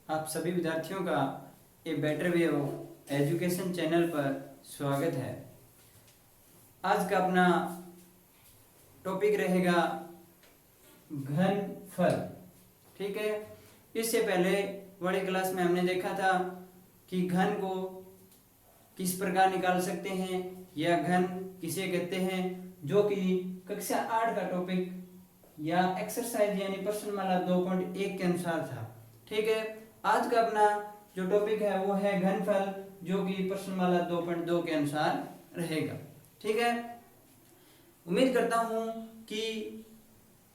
आप सभी विद्यार्थियों का a better way of education channel पर स्वागत है। आज का अपना टॉपिक रहेगा घनफल। ठीक है, इससे पहले बड़ी क्लास में हमने देखा था कि घन को किस प्रकार निकाल सकते हैं या घन किसे कहते हैं, जो कि कक्षा 8 का टॉपिक या एक्सरसाइज यानी प्रश्नमाला 2.1 के अनुसार था। ठीक है, आज का अपना जो टॉपिक है वो है घनफल, जो कि प्रश्नमाला 2.2 के अनुसार रहेगा। ठीक है, उम्मीद करता हूं कि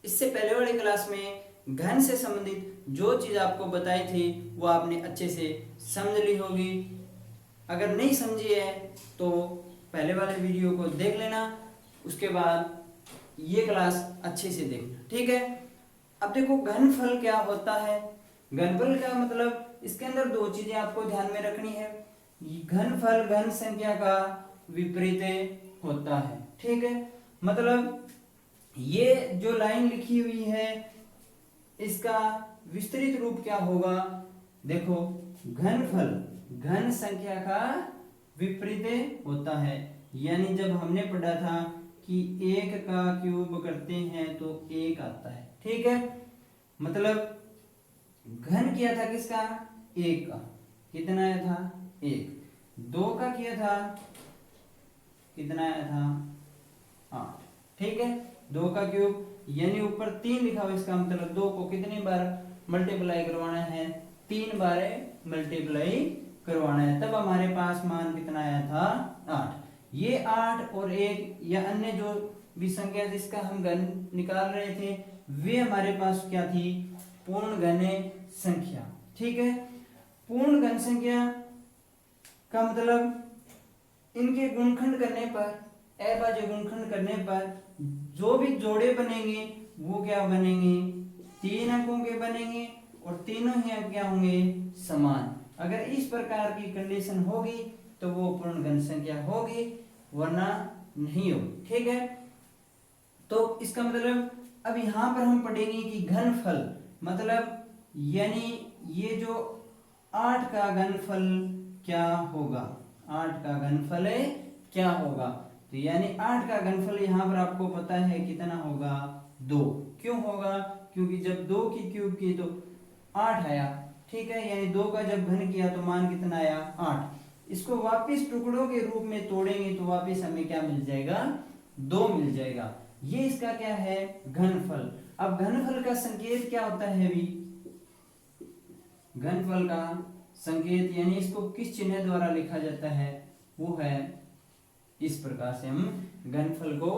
इससे पहले वाली क्लास में घन से संबंधित जो चीज आपको बताई थी वो आपने अच्छे से समझ ली होगी। अगर नहीं समझी है तो पहले वाले वीडियो को देख लेना, उसके बाद ये क्लास अच्छे से देखना। ठीक है, अब देखो घनफल क्या होता है। घनफल का मतलब, इसके अंदर दो चीजें आपको ध्यान में रखनी है। घनफल घन संख्या का विपरीत होता है। ठीक है, मतलब ये जो लाइन लिखी हुई है इसका विस्तृत रूप क्या होगा। देखो, घनफल घन संख्या का विपरीत होता है, यानी जब हमने पढ़ा था कि 1 का क्यूब करते हैं तो 1 आता है। ठीक है, मतलब घन किया था किसका, 1 का, कितना आया था 1। 2 का किया था, कितना आया था 8। ठीक है, 2 का क्यूब यानी ऊपर 3 लिखा हुआ, इसका मतलब 2 को कितनी बार मल्टीप्लाई करवाना है, 3 बार मल्टीप्लाई करवाना है, तब हमारे पास मान कितना आया था 8। ये 8 और 1 या अन्य जो भी संख्या जिसका हम घन निकाल रहे थे वे हमारे पास क्या थी, पूर्ण घन संख्या। ठीक है, पूर्ण घन संख्या का मतलब इनके गुणनखंड करने पर, अभाज्य गुणनखंड करने पर जो भी जोड़े बनेंगे वो क्या बनेंगे, 3 अंकों के बनेंगे और तीनों ही अंक क्या होंगे, समान। अगर इस प्रकार की कंडीशन होगी तो वो पूर्ण घन संख्या होगी, वरना नहीं होगी। ठीक है, तो इसका मतलब अब यहां पर हम पढ़ेंगे कि घनफल मतलब यानी ये जो 8 का घनफल क्या होगा, 8 का घनफल क्या होगा। तो यानी 8 का घनफल यहां पर आपको पता है कितना होगा, 2। क्यों होगा, क्योंकि जब 2 की क्यूब की तो 8 आया। ठीक है, यानी 2 का जब घन किया तो मान कितना आया, 8। इसको वापस टुकड़ों के रूप में तोड़ेंगे तो वापस हमें क्या मिल जाएगा, 2 मिल जाएगा। ये इसका क्या है, घनफल। अब घनफल का संकेत क्या होता है अभी, घनफल का संकेत यानी इसको किस चिन्ह द्वारा लिखा जाता है, वो है इस प्रकार से हम घनफल को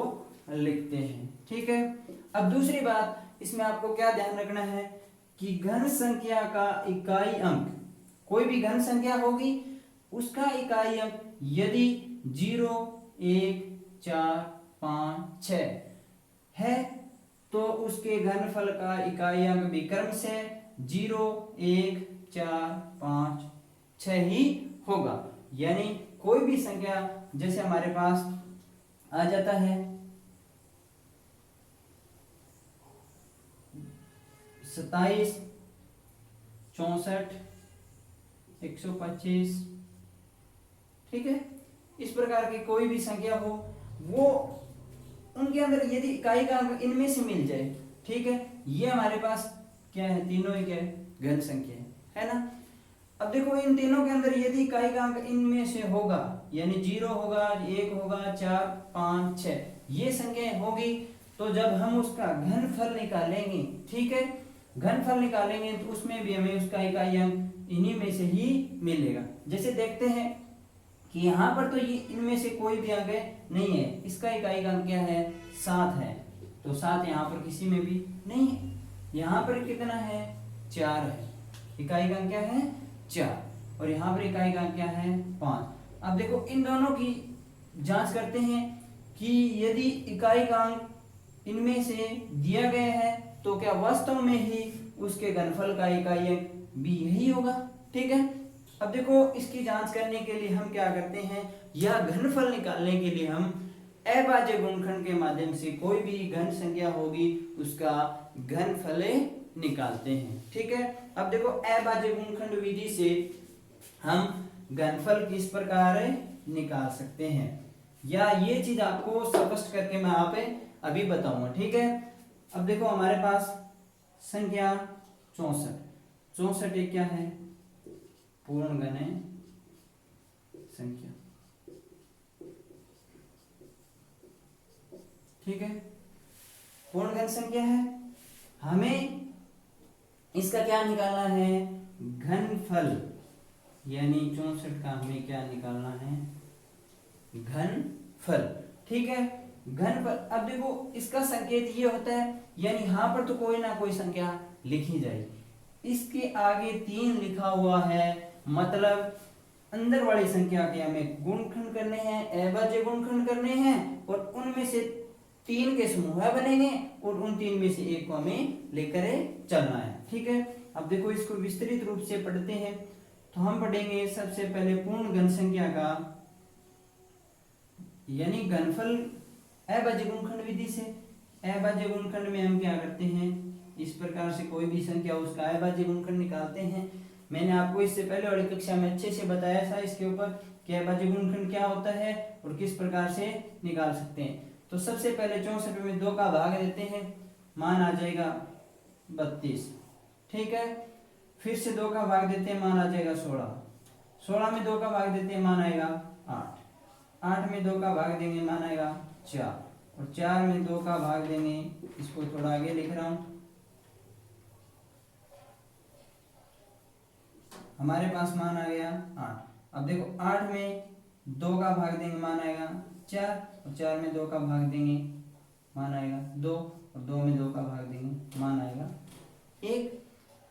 लिखते हैं। ठीक है, अब दूसरी बात इसमें आपको क्या ध्यान रखना है कि घन संख्या का इकाई अंक, कोई भी घन संख्या होगी उसका इकाई अंक यदि 0, 1, 4, 5, 6 है तो उसके घनफल का इकाई अंक भी क्रम से 0, 1, 4, 5, 6 ही होगा। यानी कोई भी संख्या जैसे हमारे पास आ जाता है 27, 64, 125। ठीक है, इस प्रकार की कोई भी संख्या हो, वो उनके अंदर यदि इकाई का अंक इनमें से मिल जाए, ठीक है, ये हमारे पास क्या है, तीनों ही क्या है, घन संख्या है ना। अब देखो इन तीनों के अंदर यदि इकाई का अंक इनमें से होगा, यानी 0 होगा, 1 होगा, 4, 5, 6 ये संख्याएं होगी, तो जब हम उसका घनफल निकालेंगे, ठीक है, घनफल निकालेंगे तो उसमें भी हमें उसका इकाई अंक इन्हीं में से ही मिलेगा। जैसे देखते हैं कि यहाँ पर तो ये इनमें से कोई भी अंक नहीं है, इसका इकाई का अंक क्या है, 7 है, तो 7 यहाँ पर किसी में भी नहीं है। यहाँ पर कितना है, 4 है, इकाई का अंक क्या है 4, और यहाँ पर इकाई का अंक क्या है 5। अब देखो इन दोनों की जांच करते हैं कि यदि इकाई का अंक इनमें से दिया गया है तो क्या वास्तव में ही उसके घनफल का इकाई अंक भी यही होगा। ठीक है, अब देखो इसकी जांच करने के लिए हम क्या करते हैं, या घनफल निकालने के लिए हम अभाज्य गुणनखंड के माध्यम से कोई भी घन संख्या होगी उसका घनफल निकालते हैं। ठीक है, अब देखो अभाज्य गुणनखंड विधि से हम घनफल किस प्रकार निकाल सकते हैं, या ये चीज आपको स्पष्ट करके मैं यहाँ पे अभी बताऊंगा। ठीक है, अब देखो हमारे पास संख्या 64 एक क्या है, पूर्ण घन संख्या। ठीक है, पूर्ण घन संख्या है, हमें इसका क्या निकालना है, घनफल, यानी 64 का हमें क्या निकालना है, घनफल। ठीक है, घनफल। अब देखो इसका संकेत ये होता है, यानी यहां पर तो कोई ना कोई संख्या लिखी जाएगी, इसके आगे 3 लिखा हुआ है, मतलब अंदर वाली संख्या के हमें गुणनखंड करने हैं, अभाज्य गुणनखंड करने हैं, और उनमें से 3 के समूह बनेंगे और उन 3 में से एक को हमें लेकर चलना है। ठीक है, अब देखो इसको विस्तृत रूप से पढ़ते हैं, तो हम पढ़ेंगे सबसे पहले पूर्ण घन संख्या का, यानी घनफल अभाज्य गुणनखंड विधि से। अभाज्य गुणनखंड में हम क्या करते हैं, इस प्रकार से कोई भी संख्या उसका अभाज्य गुणनखंड निकालते हैं। मैंने आपको इससे पहले वाली कक्षा में अच्छे से बताया था इसके ऊपर कि अभाज्य गुणनखंड क्या होता है और किस प्रकार से निकाल सकते हैं। तो सबसे पहले 64 में 2 का भाग देते हैं, मान आ जाएगा 32। ठीक है, फिर से 2 का भाग देते हैं, मान आ जाएगा 16। 16 में 2 का भाग देते हैं, मान आएगा 8। 8 में 2 का भाग देंगे, मान आएगा 4, और 4 में 2 का भाग देंगे, इसको थोड़ा आगे लिख रहा हूं, हमारे पास मान आ गया 8। अब देखो 8 में 2 का भाग देंगे, मान आएगा 4, और 4 में 2 का भाग देंगे, मान आएगा 2, और 2 में 2 का भाग देंगे, मान आएगा 1।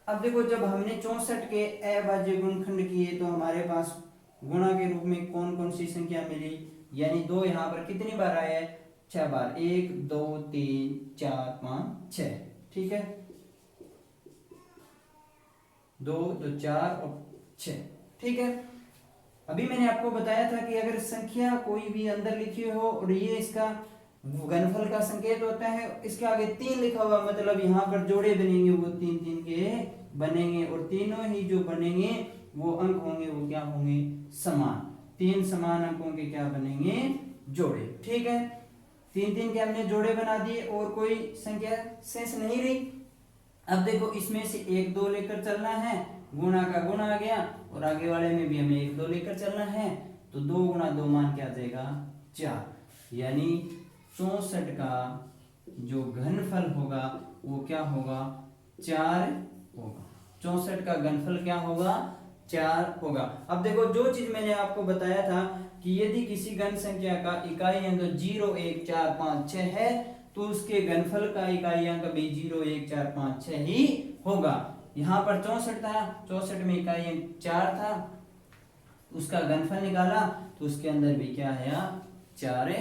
अब देखो जब हमने 64 के अभाज्य गुणनखंड किए तो हमारे पास गुणा के रूप में कौन कौन सी संख्या मिली, यानी 2 यहाँ पर कितनी बार आया है, 6 बार, 1 2 3 4 5 6। ठीक है, 2 2 4 और 6। ठीक है, अभी मैंने आपको बताया था कि अगर संख्या कोई भी अंदर लिखी हो और ये इसका घनफल का संकेत होता है, इसके आगे 3 लिखा हुआ, मतलब यहाँ पर जोड़े बनेंगे, वो 3 3 के बनेंगे, और तीनों ही जो बनेंगे वो अंक होंगे, वो क्या होंगे, समान। 3 समान अंकों के क्या बनेंगे, जोड़े। ठीक है, 3 3 के हमने जोड़े बना दिए और कोई संख्या शेष नहीं रही। अब देखो इसमें से 1 2 लेकर चलना है, गुणा का गुणा आ गया, और आगे वाले में भी हमें 1 2 लेकर चलना है, तो 2 गुणा 2 मान क्या आ जाएगा, 4। यानी 64 का जो घनफल होगा वो क्या होगा, 4 होगा। 64 का घनफल क्या होगा, 4 होगा। अब देखो जो चीज मैंने आपको बताया था कि यदि किसी घन संख्या का इकाई अंक 0 1 4 5 6 है तो उसके घनफल का इकाई अंक भी 0 1 4 5 6 ही होगा। यहाँ पर 64 था, 64 में इकाई अंक 4 था, उसका घनफल निकाला तो उसके अंदर भी क्या है, 4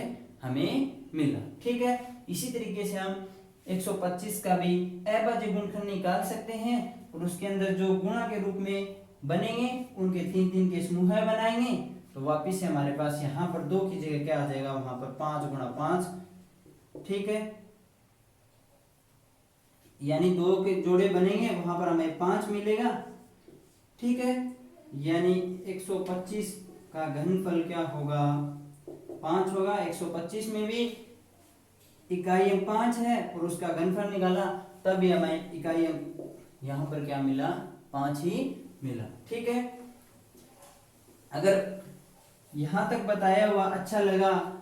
हमें मिला। ठीक है, इसी तरीके से हम 125 का भी अभाज्य गुणनखंड निकाल सकते हैं, और उसके अंदर जो गुणा के रूप में बनेंगे उनके 3 3 के समूह बनाएंगे, तो वापिस से हमारे पास यहाँ पर 2 की जगह क्या आ जाएगा, वहां पर 5 गुणा 5। ठीक है, यानी 2 के जोड़े बनेंगे, वहां पर हमें 5 मिलेगा। ठीक है, यानी 125 का घनफल क्या होगा, 5 होगा। 125 में भी इकाई अंक 5 है और उसका घनफल निकाला, तब भी हमें इकाई अंक यहाँ पर क्या मिला, 5 ही मिला। ठीक है, अगर यहाँ तक बताया हुआ अच्छा लगा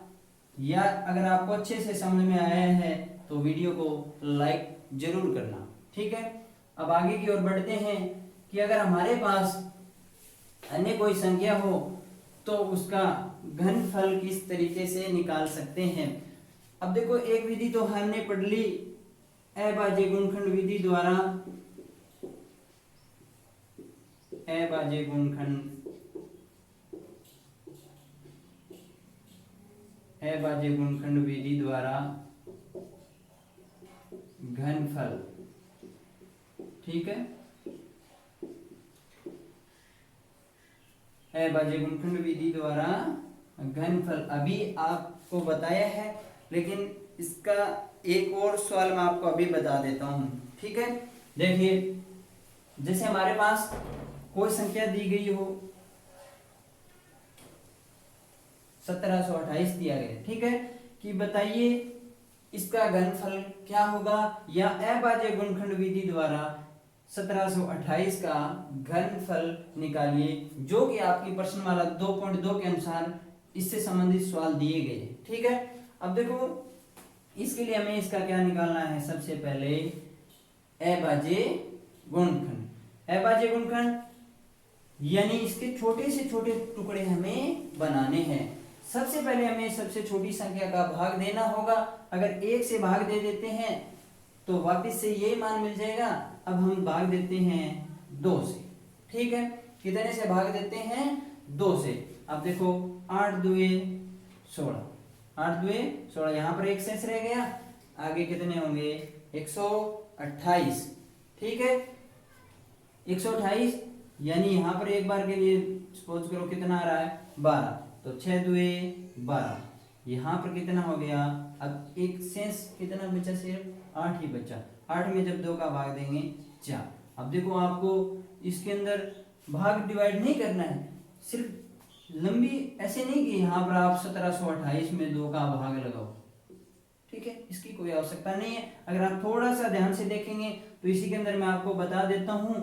या अगर आपको अच्छे से समझ में आया है तो वीडियो को लाइक जरूर करना। ठीक है, अब आगे की ओर बढ़ते हैं कि अगर हमारे पास अन्य कोई संख्या हो तो उसका घनफल किस तरीके से निकाल सकते हैं। अब देखो एक विधि तो हमने पढ़ ली, अभाज्य गुणनखंड विधि द्वारा, अभाज्य गुणनखंड, अभाज्य गुणनखंड विधि द्वारा घनफल। ठीक है, अभाज्य गुणनखंड विधि द्वारा घनफल अभी आपको बताया है, लेकिन इसका एक और सवाल मैं आपको अभी बता देता हूं। ठीक है, देखिए जैसे हमारे पास कोई संख्या दी गई हो, 1728 दिया गया, ठीक है, कि बताइए इसका घनफल क्या होगा, या अभाज्य गुणनखंड विधि द्वारा 1728 का घनफल निकालिए, जो कि आपकी प्रश्नमाला 2.2 के अनुसार इससे संबंधित सवाल दिए गए, ठीक है। अब देखो इसके लिए हमें इसका क्या निकालना है, सबसे पहले अभाज्य गुणनखंड। अभाज्य गुणनखंड यानी इसके छोटे से छोटे टुकड़े हमें बनाने हैं। सबसे पहले हमें सबसे छोटी संख्या का भाग देना होगा। अगर 1 से भाग दे देते हैं तो वापस से ये मान मिल जाएगा। अब हम भाग देते हैं 2 से, ठीक है। कितने से भाग देते हैं, 2 से। अब देखो 8 दुए 16, 8 दुए 16, यहाँ पर एक शेष रह गया, आगे कितने होंगे 128, ठीक है। 128 यानी यहाँ पर एक बार के लिए सपोज करो कितना आ रहा है 12, तो 6 दुए 12, यहाँ पर कितना हो गया, अब एक शेष कितना बचा, सिर्फ 8 ही बचा। 8 में जब 2 का भाग देंगे 4। अब देखो आपको इसके अंदर भाग डिवाइड नहीं करना है, सिर्फ लंबी ऐसे नहीं कि यहाँ पर आप 1728 में 2 का भाग लगाओ, ठीक है, इसकी कोई आवश्यकता नहीं है। अगर आप थोड़ा सा ध्यान से देखेंगे तो इसी के अंदर मैं आपको बता देता हूँ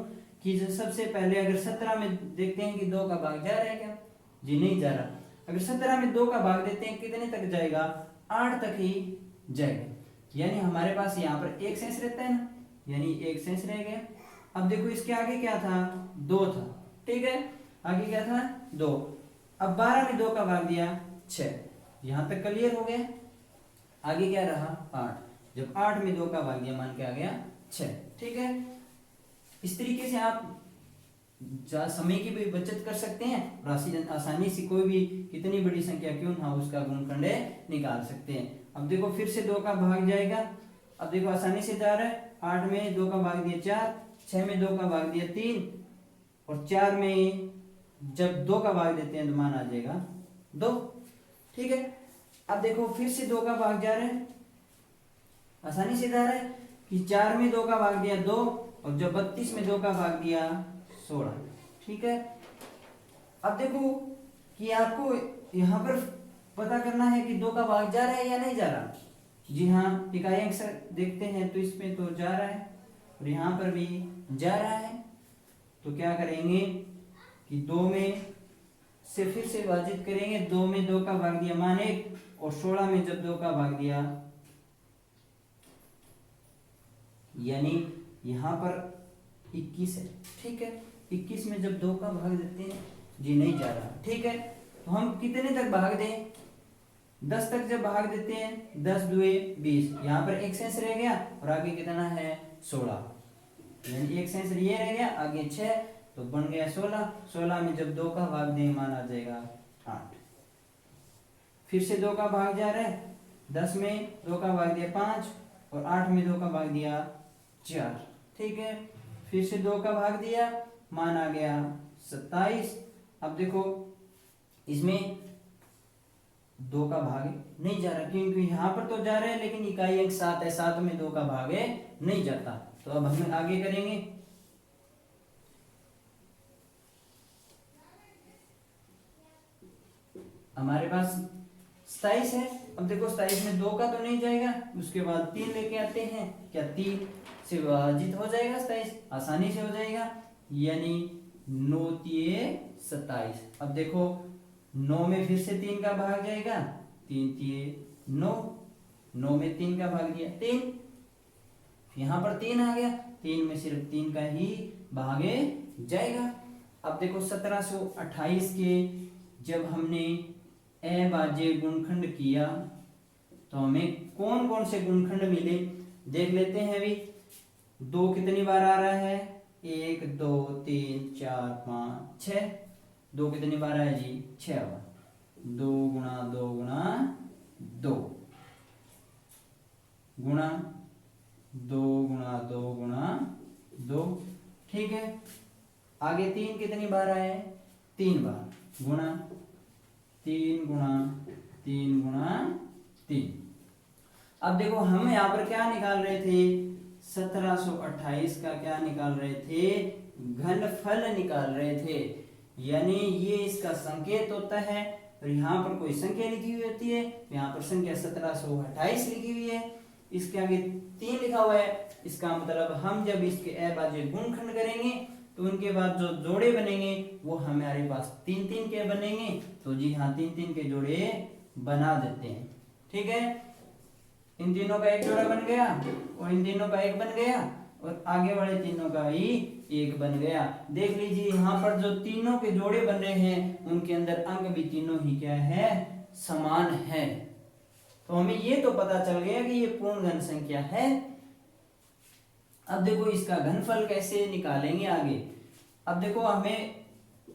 कि सबसे पहले अगर 17 में देखते हैं कि 2 का भाग जा रहा है क्या, जी नहीं जा रहा। अगर 17 में 2 का भाग देते हैं कितने तक जाएगा, 8 तक ही जाएगा, यानी हमारे पास यहाँ पर एक शेष रहता है ना, यानी एक शेष रह गया। अब देखो इसके आगे क्या था, 2 था, ठीक है, आगे क्या था 2। अब 12 में 2 का भाग दिया 6, यहाँ तक क्लियर हो गया। आगे क्या रहा 8, जब 8 में 2 का भाग दिया मान के आ गया 6, ठीक है। इस तरीके से आप समय की भी बचत कर सकते हैं और आसानी से कोई भी कितनी बड़ी संख्या क्यों ना हो उसका गुणनखंड निकाल सकते हैं। अब देखो फिर से 2 का भाग जाएगा, अब देखो आसानी से जा रहा है, 8 में 2 का भाग दिया 4, 6 में 2 का भाग दिया 3, और 4 में जब 2 का भाग देते हैं तो मान आ जाएगा 2, ठीक है। अब देखो फिर से 2 का भाग जा रहा है, आसानी से जा रहा है कि 4 में 2 का भाग दिया 2, और जब 32 में 2 का भाग दिया 16, ठीक है। अब देखो कि आपको यहाँ पर पता करना है कि 2 का भाग जा रहा है या नहीं जा रहा। जी हाँ, इकाई अंक देखते हैं तो इसमें तो जा रहा है और यहाँ पर भी जा रहा है, तो क्या करेंगे कि 2 में से फिर से विभाजित करेंगे। 2 में 2 का भाग दिया मान 1, और 16 में जब 2 का भाग दिया, यानी यहाँ पर 21 है, ठीक है। 21 में जब 2 का भाग देते हैं, जी नहीं जा रहा, ठीक है। तो हम कितने तक भाग दें, 10 तक जब भाग देते हैं, 10 दुए 20, यहाँ पर एक शेष रह गया और आगे कितना है 16, यानी एक शेष ये रह गया, आगे 6, तो बन गया 16। 16 में जब 2 का भाग दें मान आ जाएगा 8। फिर से 2 का भाग जा रहा है, 10 में 2 का भाग दिया 5, और 8 में 2 का भाग दिया 4, ठीक है। फिर से 2 का भाग दिया मान आ गया 27। अब देखो इसमें 2 का भाग नहीं जा रहा, क्योंकि यहाँ पर तो जा रहा है लेकिन इकाई अंक 7 है, 7 में 2 का भाग नहीं जाता। तो अब हम आगे करेंगे, हमारे पास 27 है। अब देखो 27 में 2 का तो नहीं जाएगा, उसके बाद 3 लेके आते हैं, क्या 3 से विभाजित हो जाएगा 27, आसानी से हो जाएगा, यानी 9 तिये 27। अब देखो 9 में फिर से 3 का भाग जाएगा, 3 तिये 9, 9 में 3 का भाग दिया 3, यहाँ पर 3 आ गया, 3 में सिर्फ 3 का ही भाग जाएगा। अब देखो 1728 के जब हमने अभाज्य गुणनखंड किया तो हमें कौन कौन से गुणनखंड मिले देख लेते हैं। अभी 2 कितनी बार आ रहा है, 1 2 3 4 5 6, 2 कितनी बार आया जी 6 बार, 2 गुणा 2 गुणा 2 गुणा 2 गुणा 2 गुणा 2, ठीक है। आगे 3 कितनी बार आए, 3 बार, गुणा 3 गुणा 3 गुणा 3। अब देखो हम यहाँ पर क्या निकाल रहे थे, 1728 का क्या निकाल रहे थे, घनफल निकाल रहे थे। यानी ये इसका संकेत होता है, और यहाँ पर कोई संख्या लिखी हुई होती है, यहाँ पर संख्या 1728 लिखी हुई है, इसके आगे 3 लिखा हुआ है। इसका मतलब हम जब इसके अभाज्य गुणनखंड करेंगे तो उनके बाद जो जोड़े बनेंगे वो हमारे पास 3-3 के बनेंगे। तो जी हाँ, 3-3 के जोड़े बना देते हैं। ठीक है, इन तीनों का एक जोड़ा बन गया और इन तीनों का एक बन गया और आगे वाले तीनों का भी एक बन गया। देख लीजिए यहाँ पर जो तीनों के जोड़े बन रहे हैं उनके अंदर अंक भी तीनों ही क्या है, समान है। तो हमें ये तो पता चल गया कि ये पूर्ण घन संख्या है। अब देखो इसका घनफल कैसे निकालेंगे आगे। अब देखो हमें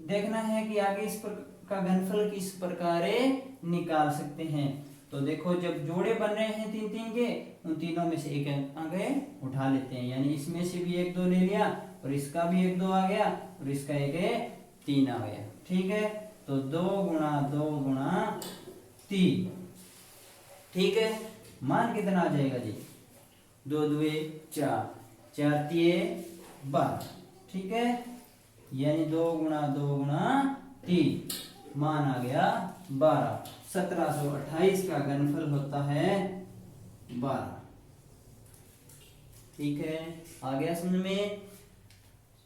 देखना है कि आगे इस का घनफल किस प्रकार निकाल सकते हैं। तो देखो जब जोड़े बन रहे हैं 3-3 के, उन तीनों में से एक अंक उठा लेते हैं, यानी इसमें से भी 1-2 ले लिया और इसका भी 1-2 आ गया और इसका 1-3 आ गया। ठीक है, तो 2 गुणा 2 गुणा 3। ठीक है, मान कितना आ जाएगा जी, 2 2 4, 4 3 12। ठीक है, यानी 2 गुणा 2 गुणा 3, मान आ गया 12। 1728 का घनफल होता है 12। ठीक है, आ गया समझ में।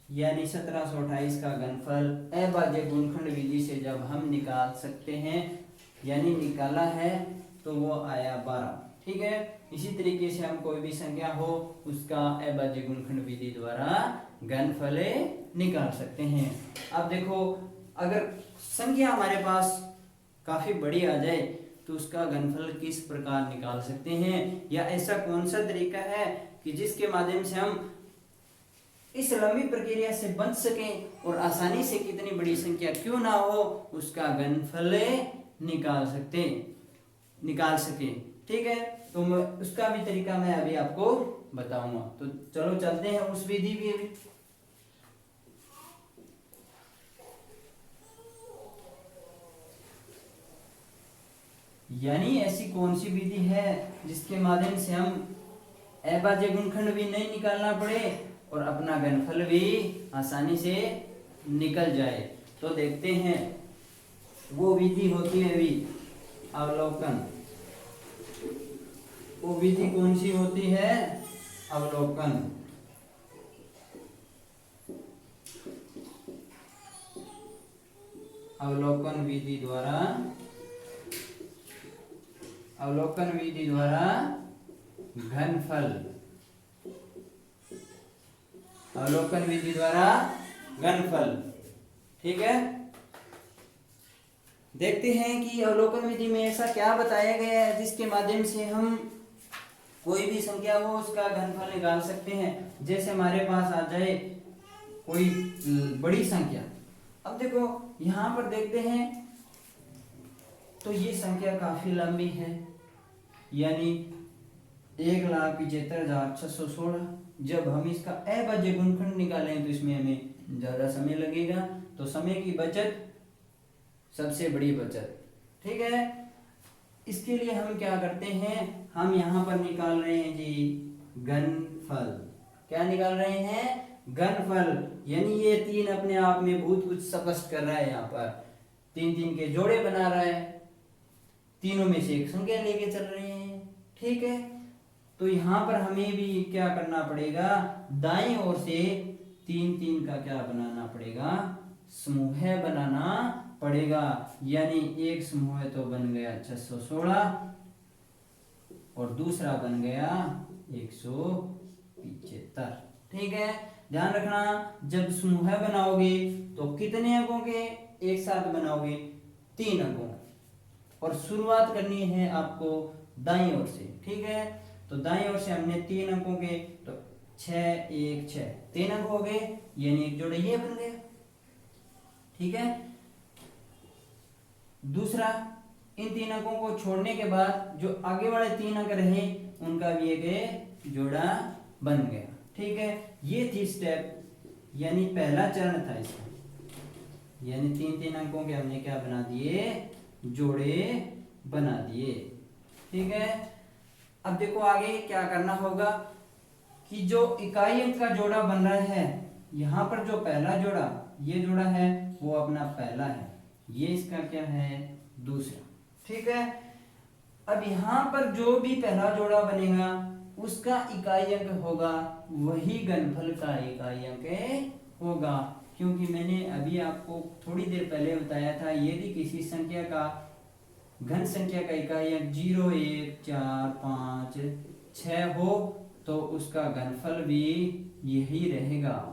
यानी 1728 का घनफल अभाज्य गुणनखंड विधि से जब हम निकाल सकते हैं, यानी निकाला है, तो वो आया 12। ठीक है, इसी तरीके से हम कोई भी संख्या हो उसका अभाज्य गुणनखंड विधि द्वारा घनफल निकाल सकते हैं। अब देखो अगर संख्या हमारे पास काफी बड़ी आ जाए तो उसका घनफल किस प्रकार निकाल सकते हैं, या ऐसा कौन सा तरीका है कि जिसके माध्यम से हम इस लंबी प्रक्रिया से बच सकें और आसानी से कितनी बड़ी संख्या क्यों ना हो उसका घनफल निकाल सके। ठीक है, तो उसका भी तरीका मैं अभी आपको बताऊंगा। तो चलो चलते हैं उस विधि भी। यानी ऐसी कौन सी विधि है जिसके माध्यम से हम अभाज्य गुणनखंड भी नहीं निकालना पड़े और अपना घनफल भी आसानी से निकल जाए। तो देखते हैं, वो विधि होती है भी अवलोकन। वो विधि कौन सी होती है, अवलोकन। अवलोकन विधि द्वारा घनफल, अवलोकन विधि द्वारा घनफल। ठीक है, देखते हैं कि अवलोकन विधि में ऐसा क्या बताया गया है जिसके माध्यम से हम कोई भी संख्या हो उसका घनफल निकाल सकते हैं। जैसे हमारे पास आ जाए कोई बड़ी संख्या। अब देखो यहाँ पर देखते हैं तो ये संख्या काफी लंबी है, यानी 1,75,616। जब हम इसका अभाज्य गुणनखंड निकालें तो इसमें हमें ज्यादा समय लगेगा। तो समय की बचत सबसे बड़ी बचत। ठीक है, इसके लिए हम क्या करते हैं, हम यहाँ पर निकाल रहे हैं जी घनफल। क्या निकाल रहे हैं, घनफल। यानी ये 3 अपने आप में बहुत कुछ स्पष्ट कर रहा है। यहाँ पर 3-3 के जोड़े बना रहा है, तीनों में से एक संख्या लेके चल रहे हैं। ठीक है, तो यहाँ पर हमें भी क्या करना पड़ेगा, दाईं ओर से 3-3 का क्या बनाना पड़ेगा, समूह बनाना पड़ेगा। यानी एक समूह तो बन गया 616 और दूसरा बन गया 175। ठीक है, ध्यान रखना जब समूह बनाओगे तो कितने अंकों के एक साथ बनाओगे, 3 अंकों, और शुरुआत करनी है आपको दाईं ओर से। ठीक है, तो दाईं ओर से हमने 3 अंकों के, तो 6 1 6 3 अंक हो गए, यानी एक जोड़ा ये बन गया। ठीक है, दूसरा इन 3 अंकों को छोड़ने के बाद जो आगे वाले 3 अंक रहे उनका भी एक जोड़ा बन गया। ठीक है, ये थी स्टेप, यानी पहला चरण था इसका। यानी 3-3 अंकों के हमने क्या बना दिए, जोड़े बना दिए। ठीक है, अब देखो आगे क्या करना होगा। कि जो इकाई अंक का जोड़ा बन रहा है, यहाँ पर जो पहला जोड़ा ये जोड़ा है वो अपना पहला है, ये इसका क्या है दूसरा। ठीक है, अब यहाँ पर जो भी पहला जोड़ा बनेगा उसका इकाई अंक होगा वही घनफल का इकाई अंक होगा, क्योंकि मैंने अभी आपको थोड़ी देर पहले बताया था यदि किसी संख्या का घन संख्या का इकाई अंक 0, 1, 4, 5, 6 हो तो उसका घनफल भी यही रहेगा।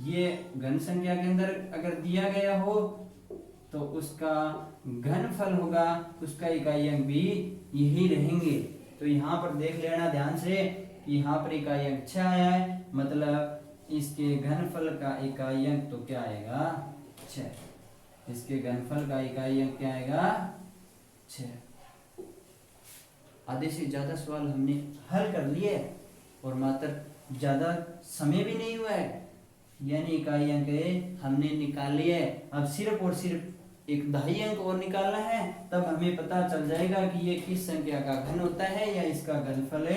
ये घन संख्या के अंदर अगर दिया गया हो तो उसका घनफल होगा, उसका इकाई अंक भी यही रहेंगे। तो यहाँ पर देख लेना ध्यान से कि यहाँ पर इकाई अंक 6 आया है, मतलब इसके घनफल का इकाई अंक तो क्या आएगा 6, इसके घनफल का इकाई अंक क्या आएगा 6। आधे से ज्यादा सवाल हमने हल कर लिए और मात्र ज्यादा समय भी नहीं हुआ है, यानी इकाई अंक हमने निकाल लिए। अब सिर्फ और सिर्फ एक दहाई अंक और निकालना है, तब हमें पता चल जाएगा कि ये किस संख्या का घन होता है या इसका घनफल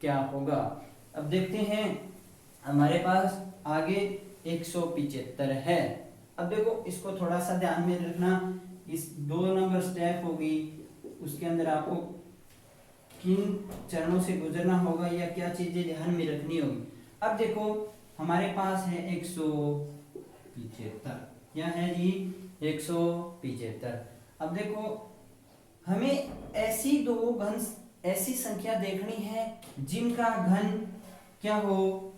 क्या होगा। अब देखते हैं हमारे पास आगे 175 है। अब देखो इसको थोड़ा सा ध्यान में रखना, इस 2 नंबर स्टेप होगी उसके अंदर आपको किन चरणों से गुजरना होगा या क्या चीजें ध्यान में रखनी होगी। अब देखो हमारे पास है 175, क्या है जी 175। अब देखो हमें ऐसी दो घन ऐसी संख्या देखनी है जिनका घन क्या हो,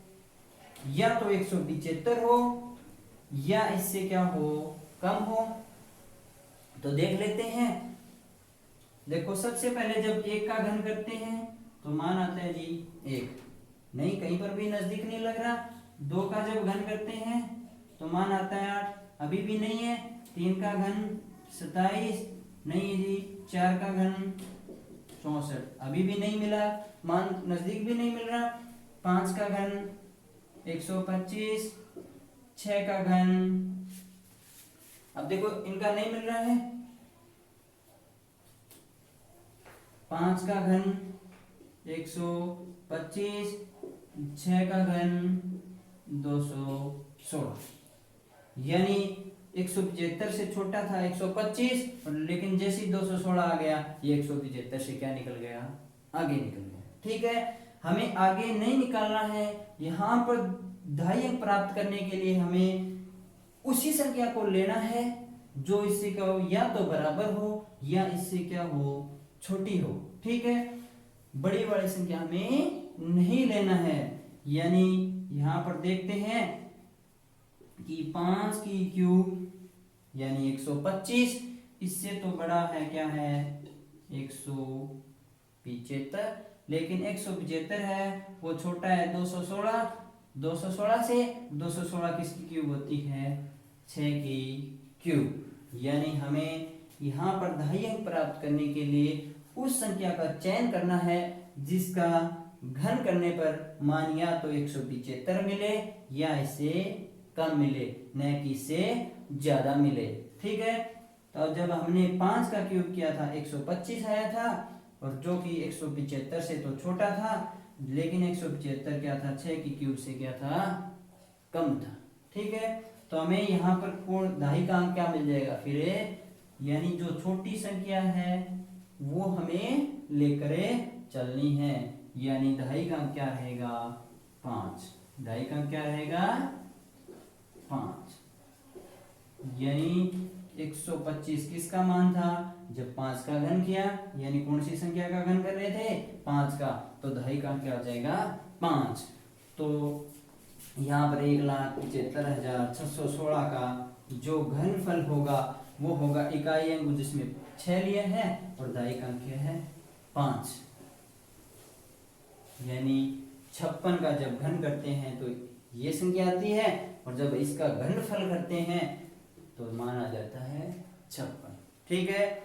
या तो 175 हो या इससे क्या हो कम हो। तो देख लेते हैं। देखो सबसे पहले जब 1 का घन करते हैं तो मान आता है जी 1, नहीं कहीं पर भी नजदीक नहीं लग रहा। 2 का जब घन करते हैं तो मान आता है 8, अभी भी नहीं है। 3 का घन 27, नहीं है जी। 4 का घन 64, अभी भी नहीं मिला, मान नजदीक भी नहीं मिल रहा। 5 का घन 125, 6 का घन, अब देखो इनका नहीं मिल रहा है। 5 का घन 125, 6 का घन 216, यानी 175 से छोटा था 125, और लेकिन जैसे ही 216 आ गया ये 175 से क्या निकल गया, आगे निकल गया। ठीक है, हमें आगे नहीं निकालना है। यहाँ पर दहाई अंक प्राप्त करने के लिए हमें उसी संख्या को लेना है जो इससे क्या हो, या तो बराबर हो या इससे क्या हो छोटी हो। ठीक है, बड़ी वाली संख्या हमें नहीं लेना है। यानी यहाँ पर देखते हैं कि 5 की क्यूब यानी 125, इससे तो बड़ा है क्या है 175, लेकिन 175 है वो छोटा है 216। 216 से 216 किसकी क्यूब होती है 6 की क्यूब। यानी हमें यहाँ पर दहाई अंक प्राप्त करने के लिए उस संख्या का चयन करना है जिसका घन करने पर मान या तो 175 मिले या इससे कम मिले, न कि इससे ज्यादा मिले। ठीक है, तो जब हमने 5 का क्यूब किया था 125 आया था, और जो कि 175 से तो छोटा था, लेकिन 175 क्या था 6 की क्यूब से क्या था कम था। ठीक है, तो हमें यहाँ पर कोण दहाई का अंक क्या मिल जाएगा फिर, यानी जो छोटी संख्या है वो हमें लेकर चलनी है। यानी दहाई का अंक क्या रहेगा 5, दहाई का अंक क्या रहेगा 5। यानी 125 किसका मान था जब 5 का घन किया, यानी कौन सी संख्या का घन कर रहे थे 5 का, तो दहाई का क्या हो जाएगा 5। तो यहाँ पर 1,75,616 का जो घनफल होगा वो होगा इकाई अंक जिसमें 6 लिया है और दहाई का क्या है 5। यानी 56 का जब घन करते हैं तो ये संख्या आती है, और जब इसका घनफल करते हैं तो मान आ जाता है 56। ठीक है,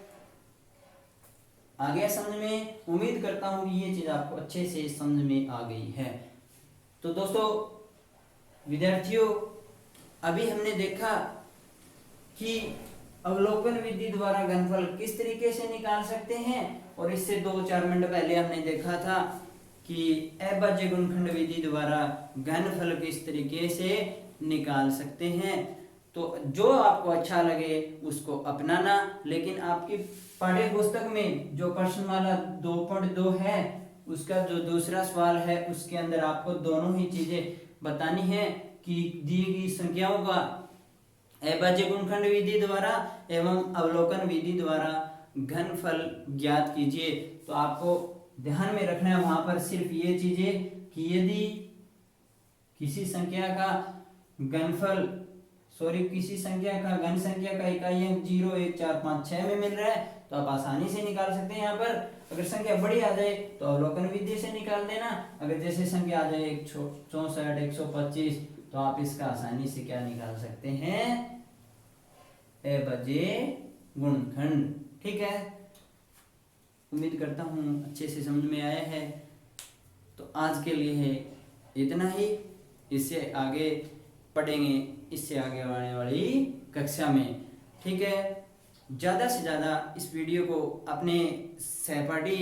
आ गया समझ में। उम्मीद करता हूं कि ये चीज आपको अच्छे से समझ में आ गई है। तो दोस्तों विद्यार्थियों, अभी हमने देखा कि अवलोकन विधि द्वारा घनफल किस तरीके से निकाल सकते हैं, और इससे 2-4 मिनट पहले हमने देखा था कि अभाज्य गुणनखंड विधि द्वारा घनफल किस तरीके से निकाल सकते हैं। तो जो आपको अच्छा लगे उसको अपनाना, लेकिन आपकी पाठ्य पुस्तक में जो प्रश्नमाला 2.2 है उसका जो दूसरा सवाल है उसके अंदर आपको दोनों ही चीजें बतानी है कि दी गई संख्याओं का अभाज्य गुणनखंड विधि द्वारा एवं अवलोकन विधि द्वारा घनफल ज्ञात कीजिए। तो आपको ध्यान में रखना है वहां पर सिर्फ ये चीजें कि यदि किसी संख्या का घनफल किसी संख्या का घन संख्या का इकाई अंक 0 1 4 5 6 में मिल रहा है तो आप आसानी से निकाल सकते हैं। यहाँ पर अगर संख्या बड़ी आ जाए तो अवलोकन विधि से निकाल देना। अगर जैसे संख्या आ जाए 64 125 तो आप इसका आसानी से क्या निकाल सकते हैं, अभाज्य गुणनखंड। ठीक है, उम्मीद करता हूँ अच्छे से समझ में आया है। तो आज के लिए है इतना ही, इससे आगे पढ़ेंगे इससे आगे आने वाली कक्षा में। ठीक है, ज़्यादा से ज़्यादा इस वीडियो को अपने सहपाठी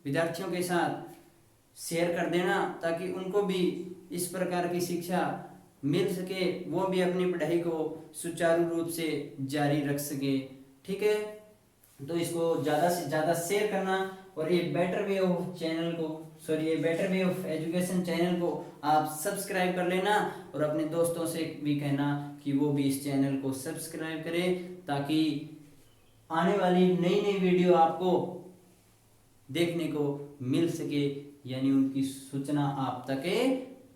विद्यार्थियों के साथ शेयर कर देना ताकि उनको भी इस प्रकार की शिक्षा मिल सके, वो भी अपनी पढ़ाई को सुचारू रूप से जारी रख सके। ठीक है, तो इसको ज़्यादा से ज़्यादा शेयर करना और ये बेटर वे ऑफ चैनल को ये better way of education channel को आप सब्सक्राइब कर लेना और अपने दोस्तों से भी कहना कि वो भी इस चैनल को सब्सक्राइब करें ताकि आने वाली नई नई वीडियो आपको देखने को मिल सके, यानी उनकी सूचना आप तक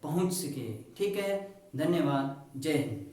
पहुंच सके। ठीक है, धन्यवाद, जय हिंद।